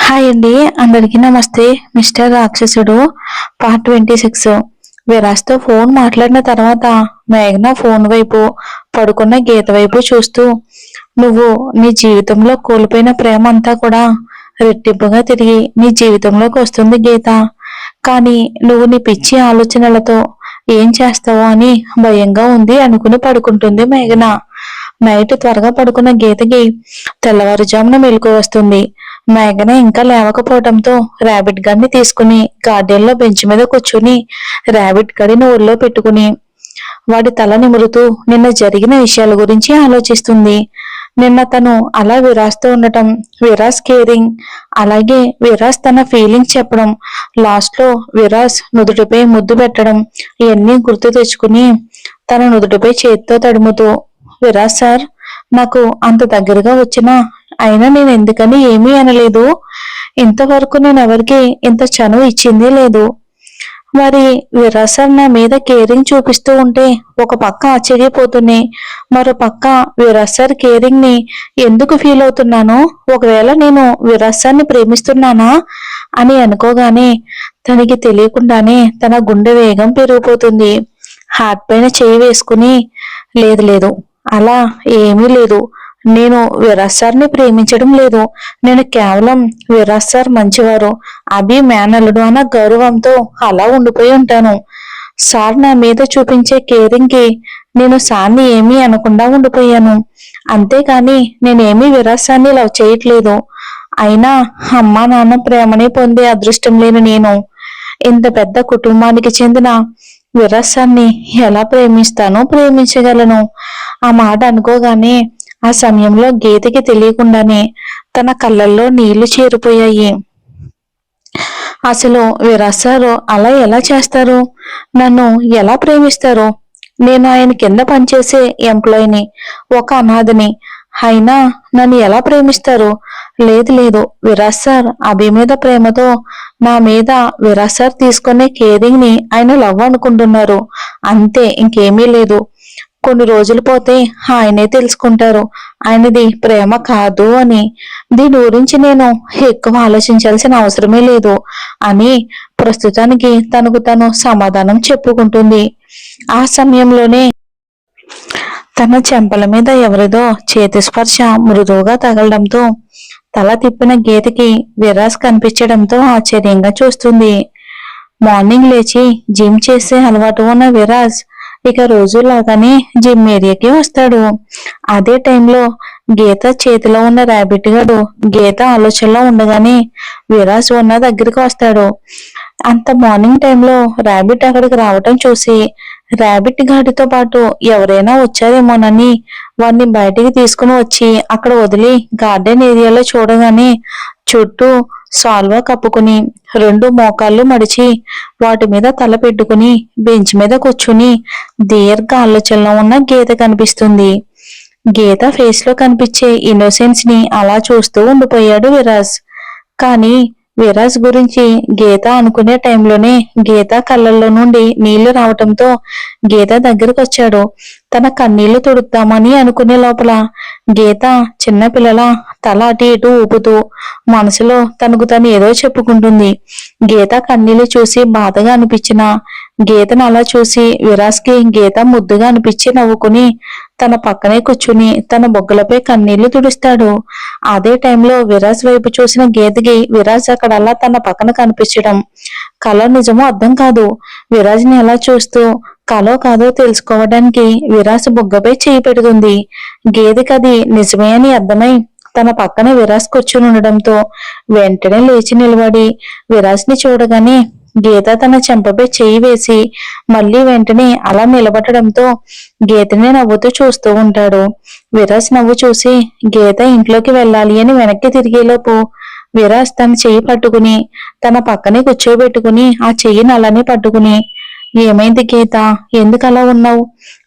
Hi అండి, అందరికీ నమస్తే. మిస్టర్ రాక్షసుడు పార్ట్ 26. విరాజ్తో ఫోన్ మాట్లాడిన తర్వాత మేఘన ఫోన్ వైపు, పడుకున్న గీత వైపు చూస్తూ, నువ్వు నీ జీవితంలో కోల్పోయిన ప్రేమ అంతా కూడా రెట్టింపుగా తిరిగి నీ జీవితంలోకి వస్తుంది గీత. కానీ నువ్వు నీ పిచ్చి ఆలోచనలతో ఏం చేస్తావో అని భయంగా ఉంది అనుకుని పడుకుంటుంది మేఘన. నైట్ త్వరగా పడుకున్న గీతకి తెల్లవారుజామున మెలకు వస్తుంది. మేఘన ఇంకా లేవకపోవడంతో ర్యాబిట్ గడిని తీసుకుని గార్డెన్ లో బెంచ్ మీద కూర్చుని ర్యాబిట్ గడిని ఒళ్ళో పెట్టుకుని వాడి తల నిమురుతూ నిన్న జరిగిన విషయాల గురించి ఆలోచిస్తుంది. నిన్న తను అలా విరాజ్తో ఉండటం, విరాజ్ కేరింగ్, అలాగే విరాజ్ తన ఫీలింగ్స్ చెప్పడం, లాస్ట్ లో విరాజ్ నుదుటిపై ముద్దు పెట్టడం, ఇవన్నీ గుర్తు తెచ్చుకుని తన నుదుటిపై చేతితో తడుముతూ, విరాజ్ సార్, నాకు అంత దగ్గరగా వచ్చినా అయినా నేను ఎందుకని ఏమీ అనలేదు. ఇంతవరకు నేను ఎవరికి ఇంత చనువు ఇచ్చిందే లేదు. మరి విరాజ్ సార్ నా మీద కేరింగ్ చూపిస్తూ ఉంటే ఒక పక్క ఆశ్చర్యపోతున్నాయి, మరో పక్క విరాజ్ సార్ కేరింగ్ ని ఎందుకు ఫీల్ అవుతున్నానో, ఒకవేళ నేను విరాజ్ సార్ని ప్రేమిస్తున్నానా అని అనుకోగానే తనకి తెలియకుండానే తన గుండె వేగం పెరిగిపోతుంది. హార్ట్ పైన చేయి వేసుకుని, లేదు లేదు, అలా ఏమీ లేదు, నేను విరాజ్ సార్ని ప్రేమించడం లేదు, నేను కేవలం విరాజ్ సార్ మంచివారు, అభి మేనల్లుడు అన్న గౌరవంతో అలా ఉండిపోయి ఉంటాను. సార్ నా మీద చూపించే కేరింగ్ కి నేను సార్ని ఏమీ అనకుండా ఉండిపోయాను. అంతేకాని నేనేమీ విరాజ్ సార్ని లవ్ చేయట్లేదు. అయినా అమ్మా నాన్న ప్రేమని పొందే అదృష్టం లేని నేను ఇంత పెద్ద కుటుంబానికి చెందిన విరాజ్ సార్ని ఎలా ప్రేమించగలను? ఆ మాట అనుకోగానే ఆ సమయంలో గీతకి తెలియకుండానే తన కళ్ళల్లో నీళ్లు చేరిపోయాయి. అసలు విరాజ్ సారు అలా ఎలా చేస్తారు? నన్ను ఎలా ప్రేమిస్తారు? నేను ఆయన కింద పనిచేసే ఎంప్లాయీని, ఒక అనాథని, అయినా నన్ను ఎలా ప్రేమిస్తారు? లేదు లేదు, విరాజ్ సార్ అభి మీద ప్రేమతో నా మీద విరాజ్ సార్ తీసుకునే కేరింగ్ ని ఆయన లవ్ అనుకుంటున్నారు, అంతే, ఇంకేమీ లేదు. కొన్ని రోజులు పోతే ఆయనే తెలుసుకుంటారు ఆయనది ప్రేమ కాదు అని. దీని గురించి నేను ఎక్కువ ఆలోచించాల్సిన అవసరమే లేదు అని ప్రస్తుతానికి తనకు తను సమాధానం చెప్పుకుంటుంది. ఆ సమయంలోనే తన చెంపల మీద ఎవరిదో చేతి స్పర్శ మృదువుగా తగలడంతో తల తిప్పిన గీతకి విరాజ్ కనిపించడంతో ఆశ్చర్యంగా చూస్తుంది. మార్నింగ్ లేచి జిమ్ చేసే అలవాటు ఉన్న విరాజ్ ఇక రోజులాగానే జిమ్ ఏరియాకి వస్తాడు. అదే టైంలో గీత చేతిలో ఉన్న ర్యాబిట్ గడు గీత ఆలోచనలో ఉండగానే విరాజ్ ఉన్న దగ్గరికి వస్తాడు. అంత మార్నింగ్ టైంలో ర్యాబిట్ అక్కడికి రావటం చూసి ర్యాబిట్ గాడితో పాటు ఎవరైనా వచ్చారేమోనని వాడిని బయటికి తీసుకుని వచ్చి అక్కడ వదిలి గార్డెన్ ఏరియాలో చూడగానే చుట్టూ సాల్వా కప్పుకుని రెండు మోకాళ్ళు మడిచి వాటి మీద తల పెట్టుకుని బెంచ్ మీద కూర్చుని దీర్ఘ ఆలోచనలో ఉన్న గీత కనిపిస్తుంది. గీత ఫేస్ లో కనిపించే ఇన్నోసెన్స్ ని అలా చూస్తూ ఉండిపోయాడు విరాజ్. కానీ విరాజ్ గురించి గీత అనుకునే టైంలోనే గీత కళ్ళల్లో నుండి నీళ్లు రావటంతో గీత దగ్గరకు వచ్చాడు. తన కన్నీళ్లు తుడుద్దామని అనుకునే లోపల గీత చిన్నపిల్లల తల అటు ఇటు ఊపుతూ మనసులో తనకు తను ఏదో చెప్పుకుంటుంది. గీత కన్నీళ్లు చూసి బాధగా అనిపించిన గీతను అలా చూసి విరాజ్కి గీత ముద్దుగా అనిపించి నవ్వుకుని తన పక్కనే కూర్చుని తన బొగ్గలపై కన్నీళ్లు తుడుస్తాడు. అదే టైంలో విరాజ్ వైపు చూసిన గీతకి విరాజ్ అక్కడ అలా తన పక్కన కనిపించడం కల నిజమో అర్థం కాదు. విరాజ్ ని అలా చూస్తూ కలో కాదో తెలుసుకోవడానికి విరాజ్ బొగ్గపై చేయి పెడుతుంది. గీతకి అది నిజమే అని అర్థమై తన పక్కన విరాజ్ కూర్చుని ఉండడంతో వెంటనే లేచి నిలబడి విరాజ్ ని చూడగానే గీత తన చెంపపై చేయి వేసి మళ్ళీ వెంటనే అలా నిలబడడంతో గీతని నవ్వుతూ చూస్తూ ఉంటాడు. విరాజ్ నవ్వు చూసి గీత ఇంట్లోకి వెళ్ళాలి అని వెనక్కి తిరిగేలోపు విరాజ్ తన చెయ్యి పట్టుకుని తన పక్కనే కూర్చోబెట్టుకుని ఆ చెయ్యిని అలానే పట్టుకుని, ఏమైంది గీత, ఎందుకు అలా ఉన్నావు?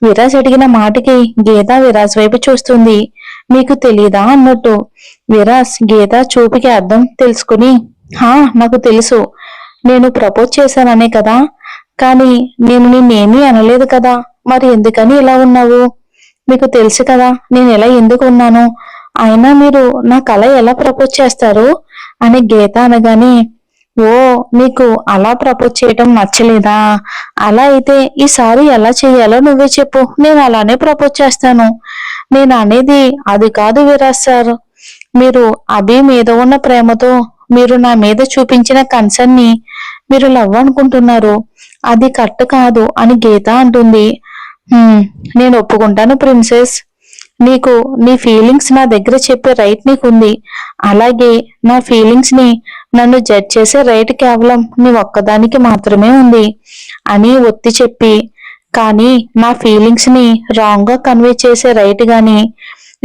విరాజ్ అడిగిన మాటకి గీత విరాజ్ వైపు చూస్తుంది. మీకు తెలీదా అన్నట్టు. విరాజ్ గీత చూపుకి అర్థం తెలుసుకుని, హా, నాకు తెలుసు, నేను ప్రపోజ్ చేశాననే కదా, కానీ నేను నిన్నేమీ అనలేదు కదా, మరి ఎందుకని ఇలా ఉన్నావు? మీకు తెలుసు కదా నేను ఎలా ఎందుకు ఉన్నాను అయినా మీరు నా కళ ఎలా ప్రపోజ్ చేస్తారు అని గీత అనగానే, ఓ నీకు అలా ప్రపోజ్ చేయటం నచ్చలేదా? అలా అయితే ఈసారి ఎలా చేయాలో నువ్వే చెప్పు, నేను అలానే ప్రపోజ్ చేస్తాను. నేను అనేది అది కాదు విరాజ్ సార్. మీరు అభి మీద ఉన్న ప్రేమతో మీరు నా మీద చూపించిన కన్సర్న్ ని మీరు లవ్ అనుకుంటున్నారు. అది కరెక్ట్ కాదు అని గీత అంటుంది. నేను ఒప్పుకుంటాను ప్రిన్సెస్. నీకు నీ ఫీలింగ్స్ నా దగ్గర చెప్పే రైట్ నీకుంది. అలాగే నా ఫీలింగ్స్ ని నన్ను జడ్జ్ చేసే రైట్ కేవలం నీ ఒక్కదానికి మాత్రమే ఉంది అని ఒత్తి చెప్పి, కానీ నా ఫీలింగ్స్ ని రాంగ్ గా కన్వే చేసే రైట్ గాని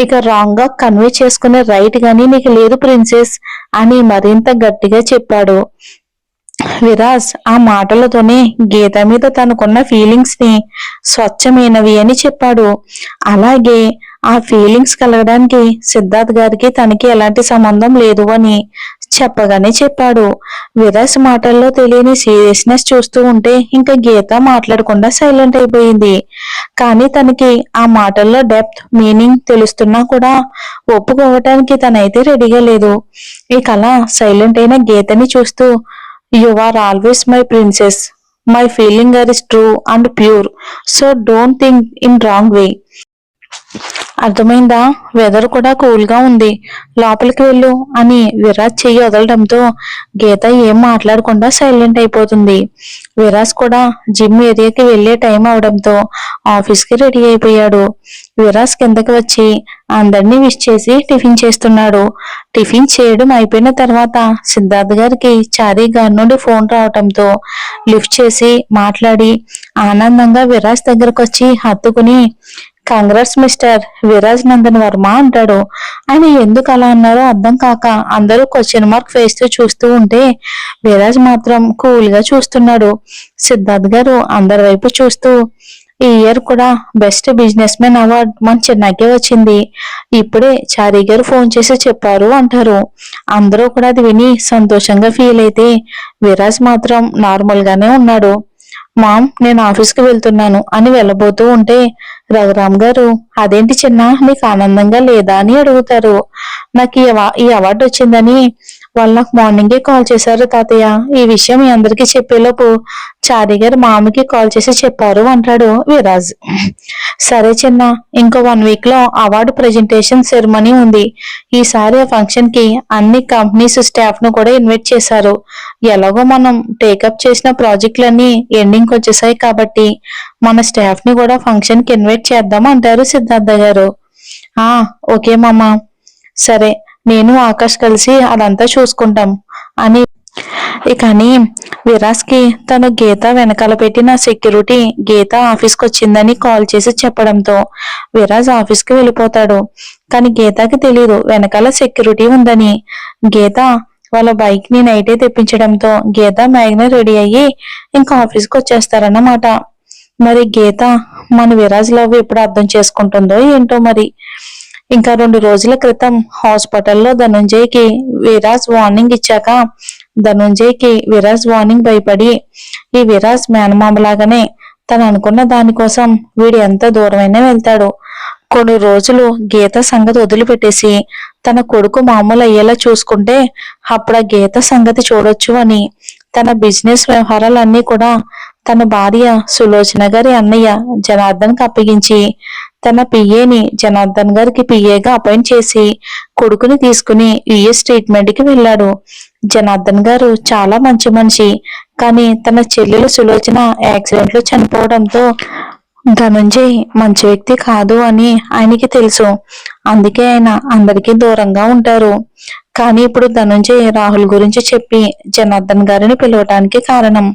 ఇక రాంగ్ గా కన్వే చేసుకునే రైట్ గాని నీకు లేదు ప్రిన్సెస్ అని మరింత గట్టిగా చెప్పాడు. విరాజ్ ఆ మాటలతోనే గీత మీద తనకున్న ఫీలింగ్స్ ని స్వచ్ఛమైనవి అని చెప్పాడు. అలాగే ఆ ఫీలింగ్స్ కలగడానికి సిద్ధార్థ్ గారికి తనకి ఎలాంటి సంబంధం లేదు అని చెప్పగానే చెప్పాడు. విరాజ్ మాటల్లో తెలియని సీరియస్నెస్ చూస్తూ ఉంటే ఇంకా గీత మాట్లాడకుండా సైలెంట్ అయిపోయింది. కానీ తనకి ఆ మాటల్లో డెప్త్ మీనింగ్ తెలుస్తున్నా కూడా ఒప్పుకోవటానికి తనైతే రెడీగా లేదు. ఇక అలా సైలెంట్ అయిన గీతని చూస్తూ, you are always my princess. My feeling are is true and pure. So don't think in wrong way. అర్థమైందా? వెదర్ కూడా కూల్ గా ఉంది, లోపలికి వెళ్ళు అని విరాజ్ చెయ్యి వదలడంతో గీత ఏం మాట్లాడకుండా సైలెంట్ అయిపోతుంది. విరాజ్ కూడా జిమ్ ఏరియాకి వెళ్లే టైం అవడంతో ఆఫీస్ కి రెడీ అయిపోయాడు. విరాజ్ కిందకి వచ్చి అందరినీ విష్ చేసి టిఫిన్ చేస్తున్నాడు. టిఫిన్ చేయడం అయిపోయిన తర్వాత సిద్ధార్థ్ గారికి చారీ గారి నుండి ఫోన్ రావటంతో లిఫ్ట్ చేసి మాట్లాడి ఆనందంగా విరాజ్ దగ్గరకు వచ్చి హత్తుకుని, కంగ్రాట్స్ మిస్టర్ విరాజ్ నందన్ వర్మ అంటాడు. ఆయన ఎందుకు అలా అన్నారో అర్థం కాక అందరూ క్వశ్చన్ మార్క్ ఫేస్ తో చూస్తూ ఉంటే విరాజ్ మాత్రం కూల్ గా చూస్తున్నాడు. సిద్ధార్థ్ గారు అందరి వైపు చూస్తూ, ఈ ఇయర్ కూడా బెస్ట్ బిజినెస్ మ్యాన్ అవార్డ్ మన చెన్నైకే వచ్చింది. ఇప్పుడే చారీ గారు ఫోన్ చేసి చెప్పారు అంటారు. అందరూ కూడా అది విని సంతోషంగా ఫీల్ అయితే విరాజ్ మాత్రం నార్మల్ గానే ఉన్నాడు. మామ్ నేను ఆఫీస్కి వెళ్తున్నాను అని వెళ్ళబోతూ ఉంటే రఘురామ్ గారు, అదేంటి చిన్న నీకు ఆనందంగా లేదా అని అడుగుతారు. నాకు ఈ అవార్డు వచ్చిందని వాళ్ళు నాకు మార్నింగే కాల్ చేశారు తాతయ్య. ఈ విషయం మీ అందరికీ చెప్పేలోపు చారీ గారు మామకి కాల్ చేసి చెప్పారు అంటాడు విరాజ్. సరే చిన్న, ఇంకో 1 వీక్ లో అవార్డు ప్రెజెంటేషన్ సెరమనీ ఉంది. ఈసారి ఆ ఫంక్షన్ కి అన్ని కంపెనీస్ స్టాఫ్ ను కూడా ఇన్వైట్ చేశారు. ఎలాగో మనం టేకప్ చేసిన ప్రాజెక్టులన్నీ ఎండింగ్ వచ్చేసాయి కాబట్టి మన స్టాఫ్ ని కూడా ఫంక్షన్ కి ఇన్వైట్ చేద్దాం అంటారు సిద్ధార్థ గారు. ఓకే మామ, సరే నేను ఆకాష్ కలిసి అదంతా చూసుకుంటాం అని. కానీ విరాజ్ కి తను గీత వెనకాల పెట్టిన సెక్యూరిటీ గీత ఆఫీస్కి వచ్చిందని కాల్ చేసి చెప్పడంతో విరాజ్ ఆఫీస్కి వెళ్ళిపోతాడు. కానీ గీతకి తెలీదు వెనకాల సెక్యూరిటీ ఉందని. గీత వాళ్ళ బైక్ ని నైటే తెప్పించడంతో గీత మ్యాగ్న రెడీ అయ్యి ఇంకా ఆఫీస్కి వచ్చేస్తారన్నమాట. మరి గీత మన విరాజ్ లవ్ ఎప్పుడు అర్థం చేసుకుంటుందో ఏంటో మరి. ఇంకా 2 రోజుల క్రితం హాస్పిటల్లో ధనుంజయ్కి విరాజ్ వార్నింగ్ ఇచ్చాక ధనుంజయ్కి విరాజ్ వార్నింగ్ భయపడి ఈ విరాజ్ మేనమామలాగానే తను అనుకున్న దానికోసం వీడు ఎంత దూరమైనా వెళ్తాడు. కొన్ని రోజులు గీత సంగతి వదిలిపెట్టేసి తన కొడుకు మామూలు అయ్యేలా చూసుకుంటే అప్పుడు ఆ గీత సంగతి చూడొచ్చు అని తన బిజినెస్ వ్యవహారాలన్నీ కూడా తన భార్య సులోచన గారి అన్నయ్య జనార్దన్ కి అప్పగించి తన పిఏని జనార్దన్ గారికి పిఏగా అపాయింట్ చేసి కొడుకుని తీసుకుని యుఎస్ ట్రీట్మెంట్ కి వెళ్ళాడు. జనార్దన్ గారు చాలా మంచి మనిషి. కానీ తన చెల్లెలు సులోచన యాక్సిడెంట్ లో చనిపోవడంతో ధనుంజయ్ మంచి వ్యక్తి కాదు అని ఆయనకి తెలుసు. అందుకే ఆయన అందరికీ దూరంగా ఉంటారు. కానీ ఇప్పుడు ధనుంజయ్ రాహుల్ గురించి చెప్పి జనార్దన్ గారిని పిలవటానికి కారణం,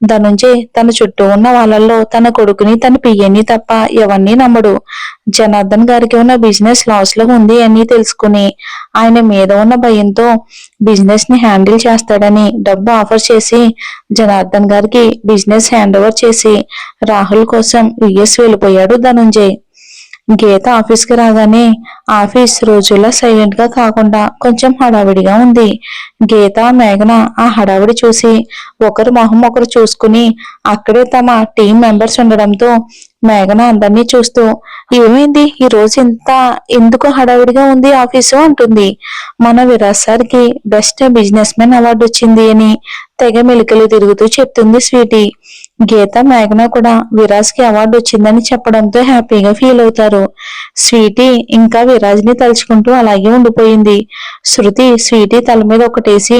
ధనుంజయ్ తన చుట్టూ ఉన్న వాళ్ళల్లో తన కొడుకుని తన పియ్యని తప్ప ఎవరిని నమ్మడు. జనార్దన్ గారికి ఉన్న బిజినెస్ లాస్ లో ఉంది అని తెలుసుకుని ఆయన మీద ఉన్న భయంతో బిజినెస్ ని హ్యాండిల్ చేస్తాడని డబ్బు ఆఫర్ చేసి జనార్దన్ గారికి బిజినెస్ హ్యాండ్ ఓవర్ చేసి రాహుల్ కోసం యుఎస్ వెళ్ళిపోయాడు ధనుంజయ్. గీత ఆఫీస్కి రాగానే ఆఫీస్ రోజుల్లో సైలెంట్ గా కాకుండా కొంచెం హడావిడిగా ఉంది. గీత మేఘన ఆ హడావిడి చూసి ఒకరు మొహం ఒకరు చూసుకుని అక్కడే తమ టీం మెంబర్స్ ఉండడంతో మేఘన అందరినీ చూస్తూ, ఏమైంది ఈ రోజు ఎందుకు హడావిడిగా ఉంది ఆఫీసు అంటుంది. మన విరాజ్ సార్కి బెస్ట్ బిజినెస్ మ్యాన్ అవార్డు వచ్చింది అని తెగ మెలికలు తిరుగుతూ చెప్తుంది స్వీటీ. గీత మేఘన కూడా విరాజ్ కి అవార్డు వచ్చిందని చెప్పడంతో హ్యాపీగా ఫీల్ అవుతారు. స్వీటీ ఇంకా విరాజ్ ని తలుచుకుంటూ అలాగే ఉండిపోయింది. శృతి స్వీటీ తల మీద ఒకటేసి,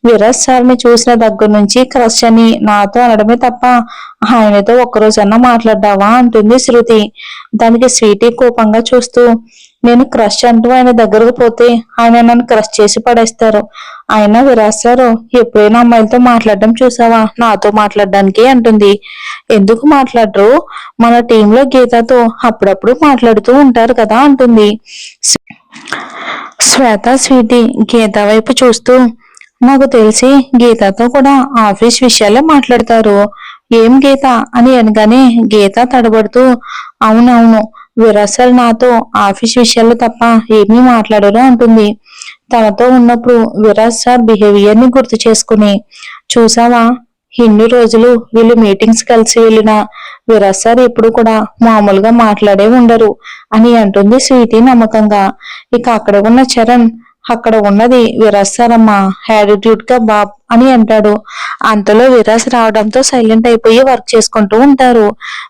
విరాజ్ సార్ని చూసిన దగ్గర నుంచి క్రష్ అని నాతో అనడమే తప్ప ఆయనతో ఒక్కరోజన్నా మాట్లాడ్డావా అంటుంది శృతి. దానికి స్వీటీ కోపంగా చూస్తూ, నేను క్రష్ అంటూ ఆయన దగ్గరకు పోతే ఆయన నన్ను క్రష్ చేసి పడేస్తారు. ఆయన విరాజ్ సారు ఎప్పుడైనా అమ్మాయిలతో మాట్లాడడం చూసావా నాతో మాట్లాడడానికి అంటుంది. ఎందుకు మాట్లాడరు? మన టీంలో గీతతో అప్పుడప్పుడు మాట్లాడుతూ ఉంటారు కదా అంటుంది. శ్వేత స్వీటీ గీత వైపు చూస్తూ, నాకు తెలిసి గీతతో కూడా ఆఫీస్ విషయాలే మాట్లాడతారు. ఏం గీత అని అనగానే గీత తడబడుతూ, అవునవును, విరాసల్ నాతో ఆఫీస్ విషయాలు తప్ప ఏమీ మాట్లాడరు అంటుంది. తనతో ఉన్నప్పుడు విరాజ్ సార్ బిహేవియర్ ని గుర్తు చేసుకుని, చూసావా ఇన్ని రోజులు వీళ్ళు మీటింగ్స్ కలిసి వెళ్ళిన విరాజ్ సార్ ఎప్పుడు కూడా మామూలుగా మాట్లాడే ఉండరు అని అంటుంది స్వీటీ నమ్మకంగా. ఇక అక్కడ ఉన్న చరణ్, అక్కడ ఉన్నది విరాజ్ సార్ అమ్మ, యాటిట్యూడ్ గా బాబ్ అని అంటాడు. అంతలో విరాజ్ రావడంతో సైలెంట్ అయిపోయి వర్క్ చేసుకుంటూ ఉంటారు.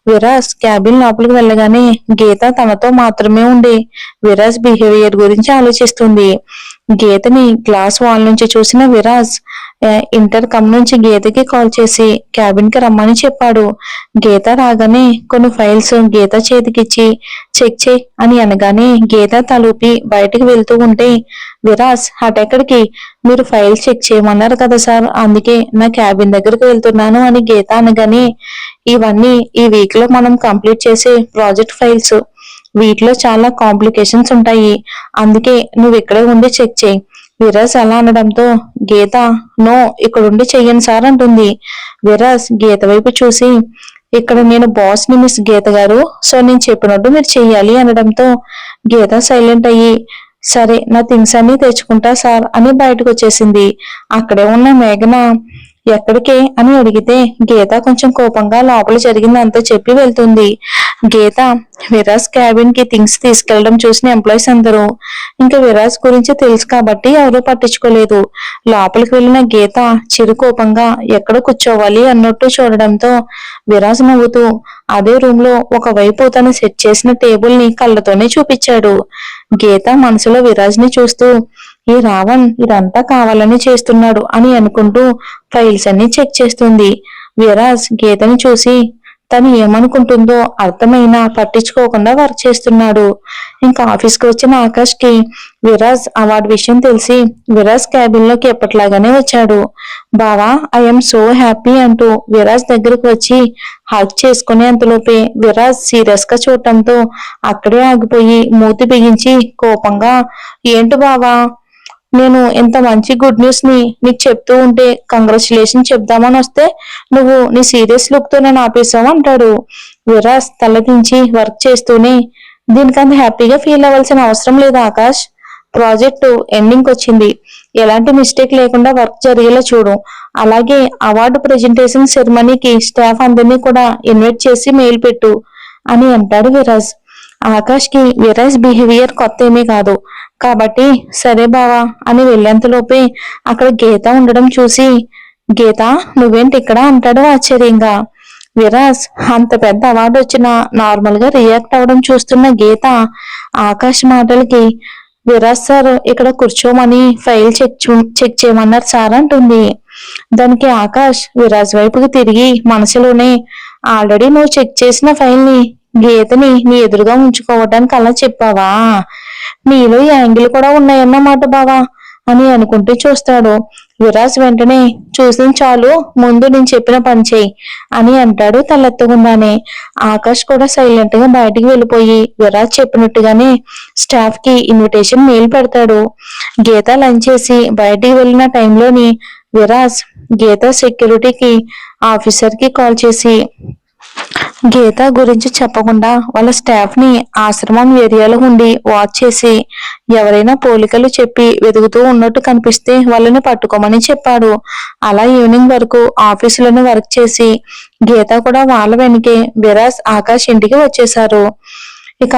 విరాజ్ క్యాబిన్ లోపలికి వెళ్ళగానే గీత తనతో మాత్రమే ఉండి విరాజ్ బిహేవియర్ గురించి ఆలోచిస్తుంది. గీతని గ్లాస్ వాల్ నుంచి చూసిన విరాజ్ ఇంటర్ కమ్ నుంచి గీతకి కాల్ చేసి క్యాబిన్ కి రమ్మని చెప్పాడు. గీత రాగానే కొన్ని ఫైల్స్ గీత చేతికిచ్చి చెక్ చేయి అని అనగానే గీత తలూపి బయటికి వెళ్తూ ఉంటే, విరాజ్ అటెక్కడికి, మీరు ఫైల్ చెక్ చేయమన్నారు కదా సార్, అందుకే నా క్యాబిన్ దగ్గరికి వెళ్తున్నాను అని గీత అనగానే, ఇవన్నీ ఈ వీక్ లో మనం కంప్లీట్ చేసే ప్రాజెక్ట్ ఫైల్స్, వీటిలో చాలా కాంప్లికేషన్స్ ఉంటాయి, అందుకే నువ్వు ఇక్కడే ఉండి చెక్ చేయి. విరాజ్ అలా అనడంతో గీత, నో ఇక్కడుండి చెయ్యను సార్ అంటుంది. విరాజ్ గీత వైపు చూసి, ఇక్కడ నేను బాస్ ని మిస్ గీత గారు, సో నేను చెప్పినట్టు మీరు చెయ్యాలి అనడంతో గీత సైలెంట్ అయ్యి, సరే నా థింగ్స్ అన్ని తెచ్చుకుంటా సార్ అని బయటకు వచ్చేసింది. అక్కడే ఉన్న మేఘన, ఎక్కడికే అని అడిగితే గీత కొంచెం కోపంగా లోపల జరిగిందంతా చెప్పి వెళ్తుంది. గీత విరాజ్ క్యాబిన్ కి థింగ్స్ తీసుకెళ్లడం చూసిన ఎంప్లాయీస్ అందరూ ఇంకా విరాజ్ గురించి తెలుసు కాబట్టి ఎవరూ పట్టించుకోలేదు. లోపలికి వెళ్లిన గీత చిరుకోపంగా ఎక్కడ కూర్చోవాలి అన్నట్టు చూడడంతో విరాజ్ నవ్వుతూ అదే రూమ్ లో ఒకవైపు తను సెట్ చేసిన టేబుల్ ని కళ్ళతోనే చూపించాడు. గీత మనసులో విరాజ్ ని చూస్తూ, ఈ రావణ్ ఇదంతా కావాలని చేస్తున్నాడు అని అనుకుంటూ ఫైల్స్ అన్ని చెక్ చేస్తుంది. విరాజ్ గీతని చూసి తను ఏమనుకుంటుందో అర్థమైనా పట్టించుకోకుండా వర్క్ చేస్తున్నాడు. ఇంకా ఆఫీస్ కి వచ్చిన ఆకాష్ కి విరాజ్ అవార్డు విషయం తెలిసి విరాజ్ క్యాబిన్ లోకి ఎప్పట్లాగానే వచ్చాడు. బావా ఐఎమ్ సో హ్యాపీ అంటూ విరాజ్ దగ్గరకు వచ్చి హగ్ చేసుకునే అంతలోపే విరాజ్ సీరియస్ గా చూడటంతో అక్కడే ఆగిపోయి మూతి బిగించి కోపంగా, ఏంటి బావా, నేను ఇంత మంచి గుడ్ న్యూస్ ని నీకు చెప్తూ ఉంటే కంగ్రాచులేషన్ చెప్దామని వస్తే నువ్వు నీ సీరియస్ లుక్ తో నేను ఆపేశావు అంటాడు. విరాజ్ తలదించి వర్క్ చేస్తూనే, దీనికంత హ్యాపీగా ఫీల్ అవ్వాల్సిన అవసరం లేదు ఆకాష్, ప్రాజెక్టు ఎండింగ్ వచ్చింది, ఎలాంటి మిస్టేక్ లేకుండా వర్క్ జరిగేలా చూడు, అలాగే అవార్డు ప్రెజెంటేషన్ సెరమనీకి స్టాఫ్ అందరినీ కూడా ఇన్వైట్ చేసి మెయిల్ పెట్టు అని అంటాడు విరాజ్. ఆకాష్ కి విరాజ్ బిహేవియర్ కొత్త ఏమీ కాదు కాబట్టి సరే బావా అని వెళ్ళేంతలోపే అక్కడ గీత ఉండడం చూసి, గీత నువ్వేంటి ఇక్కడ అంటాడు ఆశ్చర్యంగా. విరాజ్ అంత పెద్ద అవార్డు వచ్చిన నార్మల్ గా రియాక్ట్ అవడం చూస్తున్న గీత ఆకాష్ మాటలకి, విరాజ్ సార్ ఇక్కడ కూర్చోమని ఫైల్ చెక్ చేయమన్నారు సార్ అంటుంది. దానికి ఆకాష్ విరాజ్ వైపుకి తిరిగి మనసులోనే, ఆల్రెడీ నువ్వు చెక్ చేసిన ఫైల్ ని గీతని నీ ఎదురుగా ఉంచుకోవడానికి అలా చెప్పావా, నీలో యాంగిల్ కూడా ఉన్నాయన్నమాట బావా అని అనుకుంటూ చూస్తాడు. విరాజ్ వెంటనే, చూసిన చాలు, ముందు నేను చెప్పిన పని చేయి అని అంటాడు తలెత్తకుండానే. ఆకాష్ కూడా సైలెంట్ గా బయటికి వెళ్ళిపోయి విరాజ్ చెప్పినట్టుగానే స్టాఫ్ కి ఇన్విటేషన్ మెయిల్ పెడతాడు. గీత లంచ్ చేసి బయటికి వెళ్ళిన టైంలోని విరాజ్ గీత సెక్యూరిటీకి ఆఫీసర్ కి కాల్ చేసి, గీత గురించి చెప్పకుండా వాళ్ళ స్టాఫ్ ని ఆశ్రమం ఏరియాలో ఉండి వాచ్ చేసి ఎవరైనా పోలికలు చెప్పి వెతుకుతూ ఉన్నట్టు కనిపిస్తే వాళ్ళని పట్టుకోమని చెప్పాడు. అలా ఈవినింగ్ వరకు ఆఫీసులను వర్క్ చేసి గీత కూడా వాళ్ళ వెనకే విరాజ్ ఆకాష్ ఇంటికి వచ్చేశారు. ఇక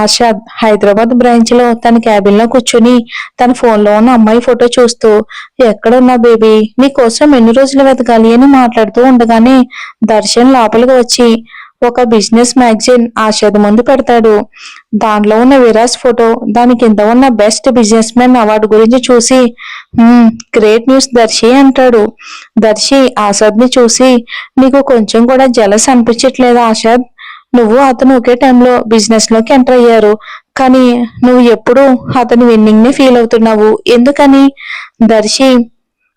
ఆషాద్ హైదరాబాద్ బ్రాంచ్ లో తన క్యాబిన్ లో కూర్చుని తన ఫోన్ లో ఉన్న అమ్మాయి ఫోటో చూస్తూ ఎక్కడున్నా బేబీ నీ కోసం ఎన్ని రోజులు వెతకాలి అని మాట్లాడుతూ ఉండగానే దర్శన్ లోపలికి వచ్చి ఒక బిజినెస్ మ్యాగజైన్ ఆషాద్ ముందు పెడతాడు. దానిలో ఉన్న విరాజ్ ఫోటో దాని కింద ఉన్న బెస్ట్ బిజినెస్ మ్యాన్ అవార్డు గురించి చూసి గ్రేట్ న్యూస్ దర్శి అంటాడు. దర్శి ఆషాద్ ని చూసి నీకు కొంచెం కూడా జలస్ అనిపించట్లేదా ఆషాద్? నువ్వు అతను ఒకే టైంలో బిజినెస్ లోకి ఎంటర్ అయ్యారు, కానీ నువ్వు ఎప్పుడు అతని విన్నింగ్ ని ఫీల్ అవుతున్నావు ఎందుకని? దర్శి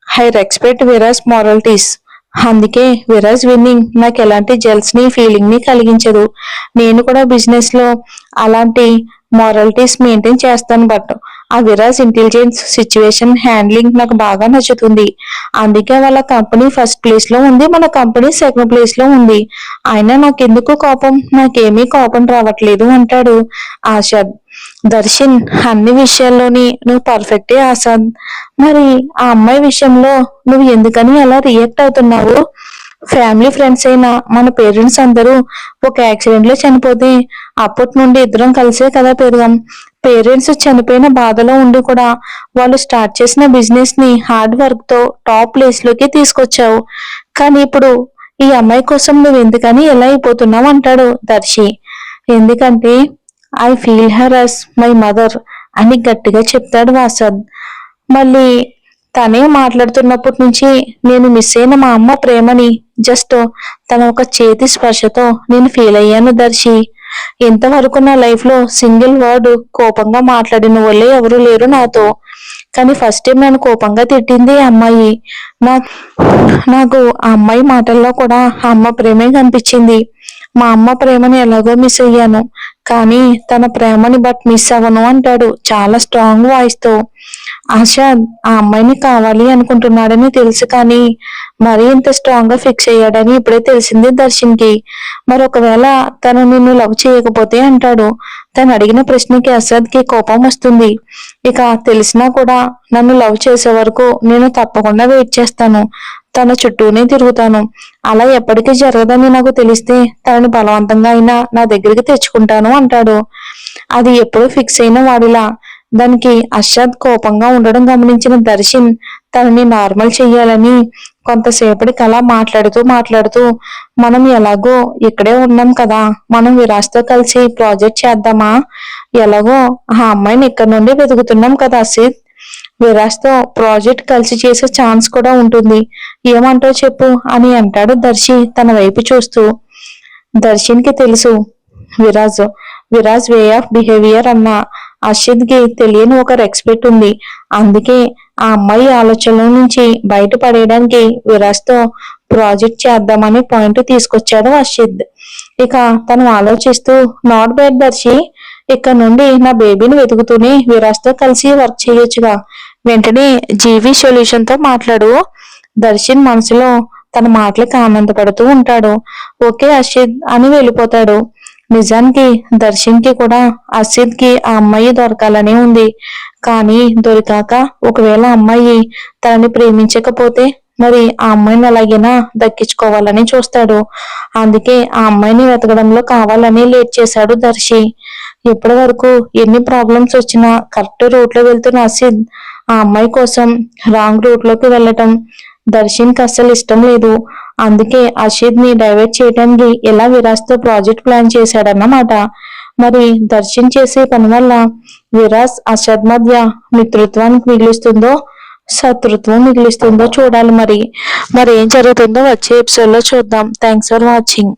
ఐ రెస్పెక్ట్ విరాజ్ మారల్టీస్, అందుకే విరాజ్ విన్నింగ్ నాకు ఎలాంటి జెల్స్ ని ఫీలింగ్ ని కలిగించదు. నేను కూడా బిజినెస్ లో అలాంటి మారల్టీస్ మెయింటైన్ చేస్తాను. బట్ ఆ విరాజ్ ఇంటెలిజెన్స్ సిచ్యువేషన్ హ్యాండ్లింగ్ నాకు బాగా నచ్చుతుంది. అందుకే వాళ్ళ కంపెనీ ఫస్ట్ ప్లేస్ లో ఉంది, మన కంపెనీ సెకండ్ ప్లేస్ లో ఉంది. అయినా నాకెందుకు కోపం? నాకేమీ కోపం రావట్లేదు అంటాడు ఆషాద్. దర్శన్ అన్ని విషయాల్లోని నువ్వు పర్ఫెక్టే ఆషాద్. మరి ఆ అమ్మాయి విషయంలో నువ్వు ఎందుకని అలా రియాక్ట్ అవుతున్నావు? ఫ్యామిలీ ఫ్రెండ్స్ అయినా మన పేరెంట్స్ అందరూ ఒక యాక్సిడెంట్ లో చనిపోతే అప్పటి నుండి ఇద్దరం కలిసే కదా పెరిగాం. పేరెంట్స్ చనిపోయిన బాధలో ఉండి కూడా వాళ్ళు స్టార్ట్ చేసిన బిజినెస్ ని హార్డ్ వర్క్ తో టాప్ ప్లేస్ లోకి తీసుకొచ్చావు. కానీ ఇప్పుడు ఈ అమ్మాయి కోసం నువ్వు ఎందుకని ఎలా అయిపోతున్నావు అంటాడు దర్శి. ఎందుకంటే I feel her as my mother అని గట్టిగా చెప్తాడు వాసద్. మళ్ళీ తనే మాట్లాడుతున్నప్పటి నుంచి నేను మిస్ అయిన మా అమ్మ ప్రేమని జస్ట్ తన ఒక చేతి స్పర్శతో నేను ఫీల్ అయ్యాను దర్శి. ఇంతవరకు నా లైఫ్ లో సింగిల్ వర్డ్ కోపంగా మాట్లాడిన వాళ్ళే ఎవరు లేరు నాతో. కానీ ఫస్ట్ టైం నేను కోపంగా తిట్టింది ఆ అమ్మాయి. నాకు ఆ అమ్మాయి మాటల్లో కూడా ఆ అమ్మ ప్రేమే కనిపించింది. మా అమ్మ ప్రేమని ఎలాగో మిస్ అయ్యాను, కానీ తన ప్రేమని బట్ మిస్ అవ్వను అంటాడు చాలా స్ట్రాంగ్ వాయిస్ తో. ఆషాద్ ఆ అమ్మాయిని కావాలి అనుకుంటున్నాడని తెలుసు, కానీ మరీ ఇంత స్ట్రాంగ్ గా ఫిక్స్ అయ్యాడని ఇప్పుడే తెలిసింది దర్శన్ కి. మరి ఒకవేళ తను నిన్ను లవ్ చేయకపోతే అంటాడు. తను అడిగిన ప్రశ్నకి అసాద్ కి కోపం వస్తుంది. ఇక తెలిసినా కూడా నన్ను లవ్ చేసే వరకు నేను తప్పకుండా వెయిట్ చేస్తాను, తన చుట్టూనే తిరుగుతాను. అలా ఎప్పటికీ జరగదని నాకు తెలిస్తే తనని బలవంతంగా అయినా నా దగ్గరికి తెచ్చుకుంటాను అంటాడు. అది ఎప్పుడూ ఫిక్స్ అయిన వాడిలా. దానికి అషాద్ కోపంగా ఉండడం గమనించిన దర్శన్ తనని నార్మల్ చెయ్యాలని కొంతసేపటికి అలా మాట్లాడుతూ మనం ఎలాగో ఇక్కడే ఉన్నాం కదా, మనం విరాజ్తో కలిసి ప్రాజెక్ట్ చేద్దామా? ఎలాగో ఆ అమ్మాయిని ఇక్కడ నుండి వెతుకుతున్నాం కదా అసిద్, విరాజ్తో ప్రాజెక్ట్ కలిసి చేసే ఛాన్స్ కూడా ఉంటుంది. ఏమంటావు చెప్పు అని అంటాడు దర్శి తన వైపు చూస్తూ. దర్శన్ కి తెలుసు విరాజ్ వే ఆఫ్ బిహేవియర్ అన్న అషిద్ కి తెలియని ఒక రెస్పెక్ట్ ఉంది. అందుకే ఆ అమ్మాయి ఆలోచనల నుంచి బయటపడేయడానికి విరాజ్ తో ప్రాజెక్ట్ చేద్దామని పాయింట్ తీసుకొచ్చాడు అషిద్. ఇక తను ఆలోచిస్తూ నాట్ బ్యాడ్ దర్శి, ఇక్కడ నుండి నా బేబీని వెతుకుతూనే విరాజ్ తో కలిసి వర్క్ చేయొచ్చుగా, వెంటనే జీవి సొల్యూషన్ తో మాట్లాడు. దర్శన్ మనసులో తన మాటలకు ఆనందపడుతూ ఉంటాడు. ఓకే అషిద్ అని వెళ్ళిపోతాడు. నిజానికి దర్శన్ కి కూడా అసిద్ కి ఆ అమ్మాయి దొరకాలని ఉంది. కానీ దొరికాక ఒకవేళ అమ్మాయి తనని ప్రేమించకపోతే మరి ఆ అమ్మాయిని ఎలాగైనా దక్కించుకోవాలని చూస్తాడు. అందుకే ఆ అమ్మాయిని వెతకడంలో కావాలని లేట్ చేశాడు దర్శి. ఇప్పటి వరకు ఎన్ని ప్రాబ్లమ్స్ వచ్చినా కరెక్ట్ రూట్ లో వెళ్తున్న అసిద్ ఆ అమ్మాయి కోసం రాంగ్ రూట్ లోకి వెళ్ళటం దర్శన్ కి అస్సలు ఇష్టం లేదు. అందుకే అషిద్ ని డైవర్ట్ చేయడానికి ఎలా విరాజ్తో ప్రాజెక్ట్ ప్లాన్ చేశాడన్నమాట. మరి దర్శన్ చేసే పని వల్ల విరాజ్ అషద్ మధ్య మిత్రత్వానికి మిగిలిస్తుందో శత్రుత్వం మిగిలిస్తుందో చూడాలి. మరి ఏం జరుగుతుందో వచ్చే ఎపిసోడ్ లో చూద్దాం. Thanks for watching.